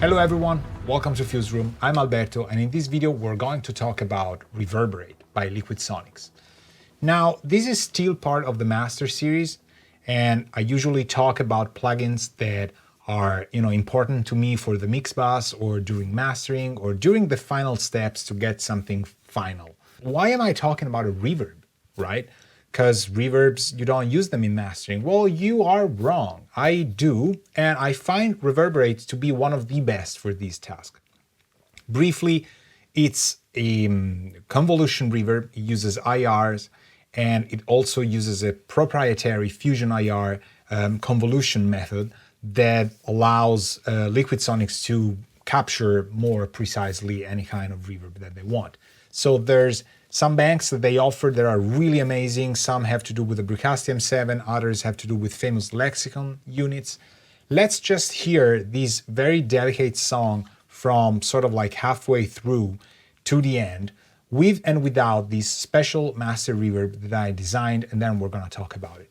Hello everyone, welcome to Fuse Room. I'm Alberto, and in this video we're going to talk about Reverberate by LiquidSonics. Now, this is still part of the Master series, and I usually talk about plugins that are important to me for the mix bus or during mastering or during the final steps to get something final. Why am I talking about a reverb, right? Because reverbs, you don't use them in mastering. Well, you are wrong. I do, and I find Reverberate to be one of the best for this task. Briefly, it's a convolution reverb. It uses IRs, and it also uses a proprietary Fusion IR convolution method that allows LiquidSonics to capture more precisely any kind of reverb that they want. So there's some banks that they offer that are really amazing. Some have to do with the Bricasti M7, others have to do with famous Lexicon units. Let's just hear this very delicate song from sort of like halfway through to the end, with and without this special master reverb that I designed, and then we're gonna talk about it.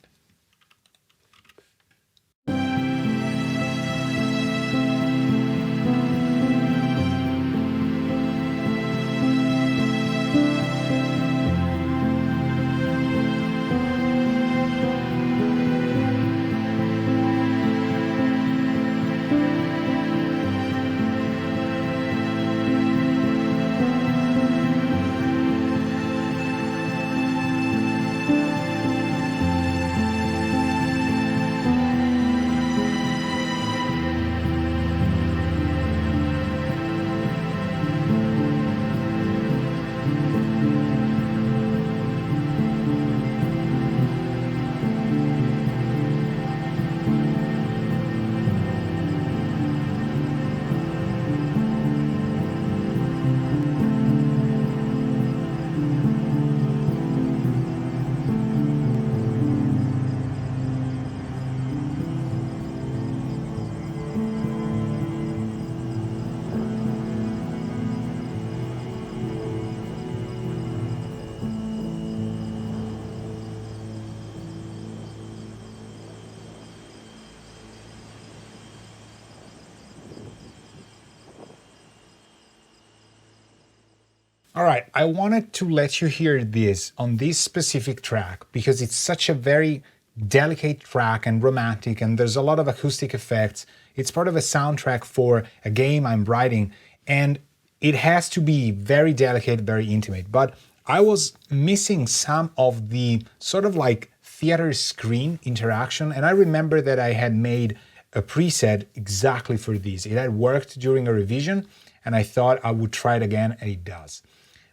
All right, I wanted to let you hear this on this specific track because it's such a very delicate track and romantic, and there's a lot of acoustic effects. It's part of a soundtrack for a game I'm writing, and it has to be very delicate, very intimate. But I was missing some of the sort of like theater screen interaction, and I remember that I had made a preset exactly for this. It had worked during a revision, and I thought I would try it again, and it does.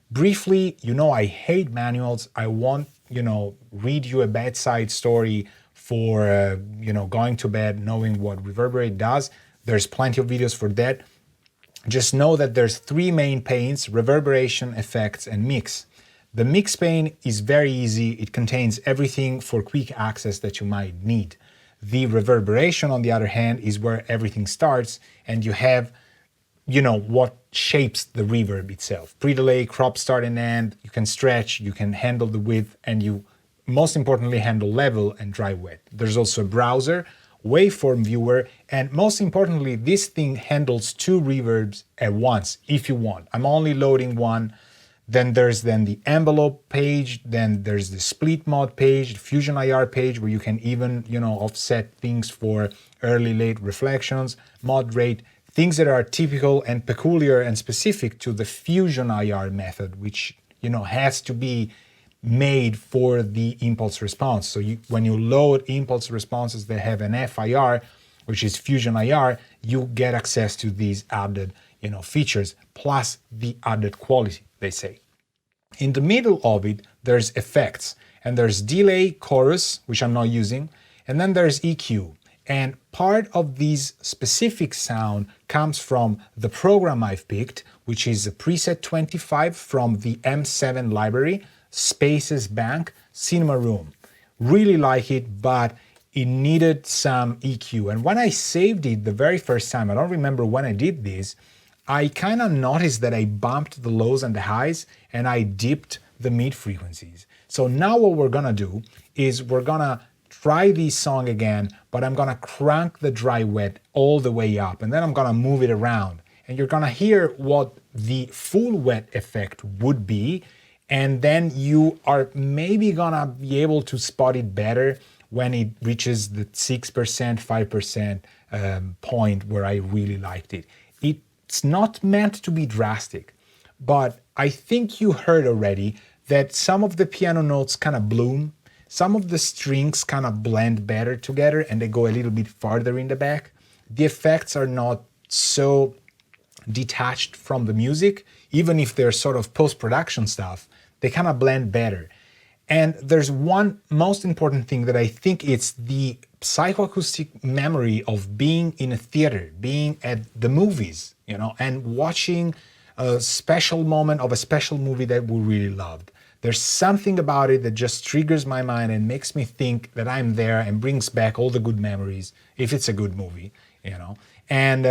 Briefly, I hate manuals. I won't, read you a bedside story for, going to bed knowing what Reverberate does. There's plenty of videos for that. Just know that there's three main panes: reverberation, effects, and mix. The mix pane is very easy. It contains everything for quick access that you might need. The reverberation, on the other hand, is where everything starts, and you have what shapes the reverb itself. Pre-delay, crop, start and end, you can stretch, you can handle the width, and you, most importantly, handle level and dry wet. There's also a browser, waveform viewer, and most importantly, this thing handles two reverbs at once, if you want. I'm only loading one. Then there's the envelope page, then there's the split mod page, the Fusion IR page, where you can even, offset things for early, late reflections, mod rate, things that are typical and peculiar and specific to the Fusion IR method, which has to be made for the impulse response. So when you load impulse responses that have an FIR, which is Fusion IR, you get access to these added features, plus the added quality, they say. In the middle of it, there's effects, and there's delay, chorus, which I'm not using, and then there's EQ. And part of this specific sound comes from the program I've picked, which is a preset 25 from the M7 library, Spaces Bank, Cinema Room. Really like it, but it needed some EQ. And when I saved it the very first time, I don't remember when I did this, I kind of noticed that I bumped the lows and the highs, and I dipped the mid frequencies. So now what we're gonna do is we're gonna try this song again, but I'm gonna crank the dry wet all the way up, and then I'm gonna move it around. And you're gonna hear what the full wet effect would be, and then you are maybe gonna be able to spot it better when it reaches the 6%, 5% point where I really liked it. It's not meant to be drastic, but I think you heard already that some of the piano notes kind of bloom, some of the strings kind of blend better together and they go a little bit farther in the back. The effects are not so detached from the music, even if they're sort of post-production stuff, they kind of blend better. And there's one most important thing that I think it's the psychoacoustic memory of being in a theater, being at the movies, and watching a special moment of a special movie that we really loved. There's something about it that just triggers my mind and makes me think that I'm there and brings back all the good memories, if it's a good movie, And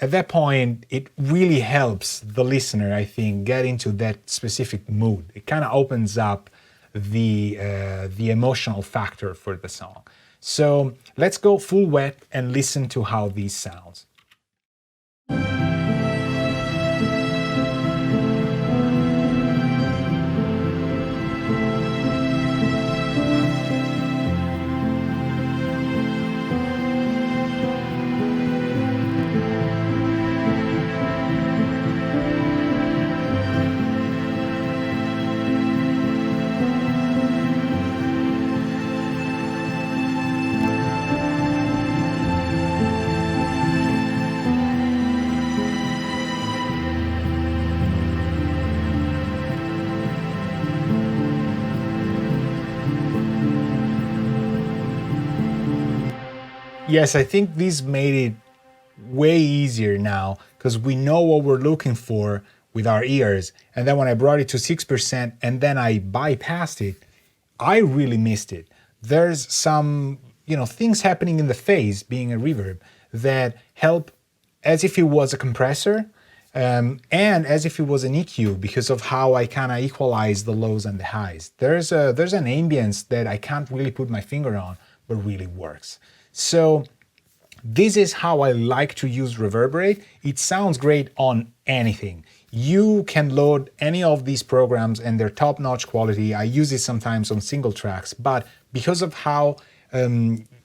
at that point, it really helps the listener, I think, get into that specific mood. It kind of opens up the emotional factor for the song. So let's go full wet and listen to how this sounds. Yes, I think this made it way easier now because we know what we're looking for with our ears. And then when I brought it to 6% and then I bypassed it, I really missed it. There's some, things happening in the phase, being a reverb, that help as if it was a compressor and as if it was an EQ because of how I kind of equalize the lows and the highs. There's an ambience that I can't really put my finger on, but really works. So this is how I like to use Reverberate. It sounds great on anything. You can load any of these programs and they're top-notch quality. I use it sometimes on single tracks, but because of how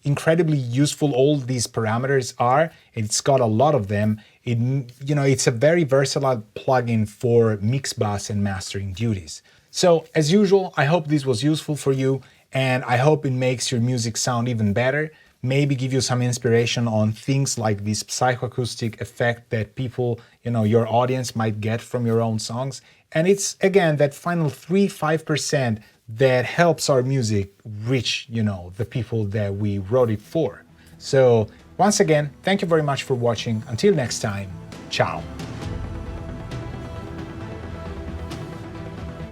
incredibly useful all these parameters are, it's got a lot of them, it's a very versatile plugin for mix bus and mastering duties. So as usual, I hope this was useful for you and I hope it makes your music sound even better. Maybe give you some inspiration on things like this psychoacoustic effect that people, your audience might get from your own songs. And it's, again, that final 3-5% that helps our music reach, the people that we wrote it for. So once again, thank you very much for watching. Until next time, ciao.